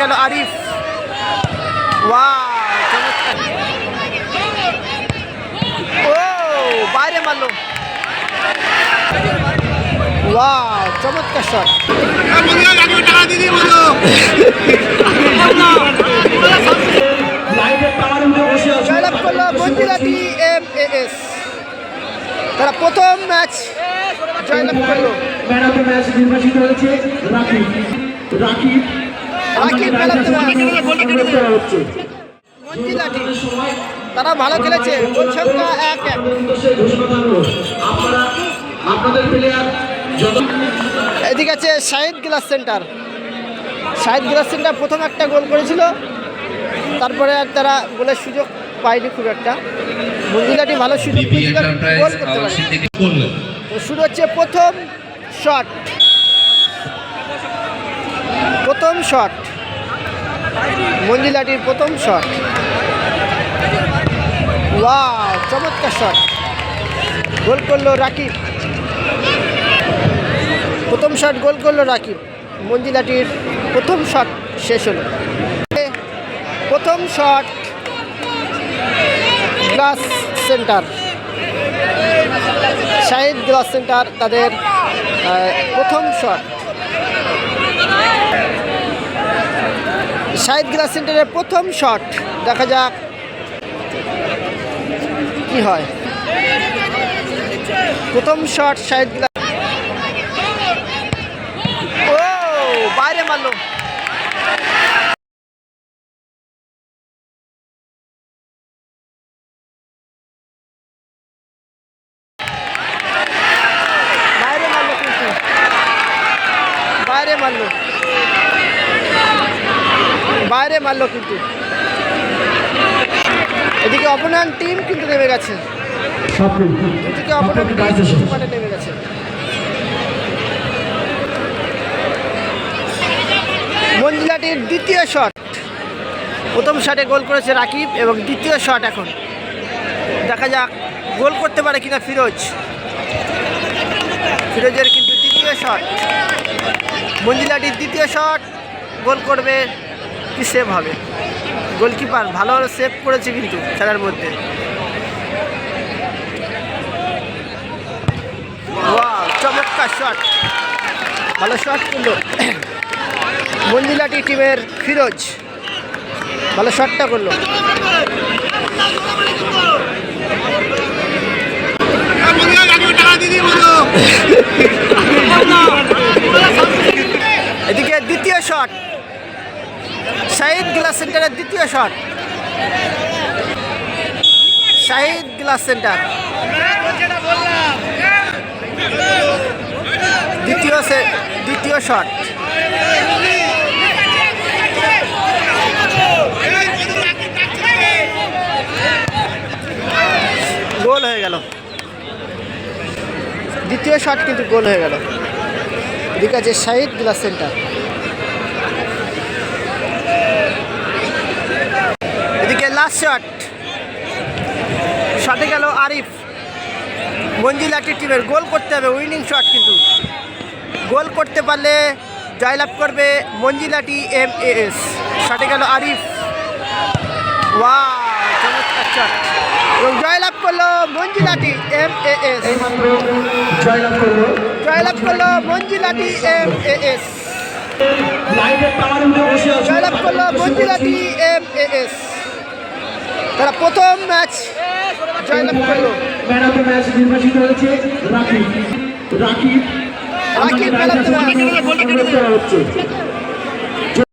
গেল আরিফ। ও বাইরে মারলো। ওয়াও চমৎকার শট। জয়লাভ করলো মঞ্জিলাটি MAS। তারা প্রথম ম্যাচ জয়লাভ করলো। মঞ্জিলাটি তারা ভালো খেলেছে, গোল সংখ্যা 1-1। এদিকে আছে Shahid glass centre. Shahid glass centre প্রথম একটা গোল করেছিল, তারপরে আর তারা গোলের সুযোগ পায়নি খুব একটা। মঞ্জিলাটি ভালো সুযোগ পেয়েছিল, গোল করতে পারে। তো শুরু হচ্ছে প্রথম শট। প্রথম শট মঞ্জিলাটির প্রথম শট। ওয়াও চমৎকার শট, গোল করলো রাকিব। প্রথম শট গোল করলো রাকিব। মঞ্জিলাটির প্রথম শট শেষ হলো। প্রথম shot glass centre, Shahid glass centre তাদের প্রথম শট। শাহিদ গ্লাস সেন্টারের প্রথম শট, দেখা যাক কি হয়। প্রথম শট শাহিদ গ্লাস। ও বাইরে মারলো। বাইরে মারলো কিন্তু এদিকে অপোনেন্ট টিম কিন্তু নেমে গেছে। এদিকে অপোনেন্ট টিম নেমে গেছে। মঞ্জিলাটির দ্বিতীয় শট। প্রথম শটে গোল করেছে রাকিব এবং দ্বিতীয় শট এখন দেখা যাক গোল করতে পারে কিনা ফিরোজ। ফিরোজের কিন্তু দ্বিতীয় শট। মঞ্জিলাটির দ্বিতীয় শট, গোল করবে কি সেভ হবে? গোলকিপার ভালো সেভ করেছে কিন্তু খেলার মধ্যে। ওয়াও চমৎকার শট, ভালো শট কিন্তু মঞ্জিলাটি টিমের ফিরোজ ভালো শটটা করলো। এদিকে দ্বিতীয় শট শাহিদ গ্লাস সেন্টারের দ্বিতীয় শট। শাহিদ গ্লাস সেন্টার দ্বিতীয় শট। গোল হয়ে গেল, দ্বিতীয় শট কিন্তু গোল হয়ে গেল। এদিকে আছে শাহিদ গ্লাস সেন্টার। এদিকে লাস্ট শট, শটে গেল আরিফ। মঞ্জিলাটি টিমের গোল করতে হবে, উইনিং শট কিন্তু গোল করতে পারলে জয়লাভ করবে মঞ্জিলাটি MAS। শটে গেল আরিফ। ওয়াও চমৎকার শট এবং জয়লাভ করলো মঞ্জিলাটি MAS। জয়লাভ করলো মঞ্জিলাটি MAS। জয়লাভ করলো মঞ্জিলাটি MAS। তারা প্রথম ম্যাচ জয়লাভ করলো। Rakib man of the match.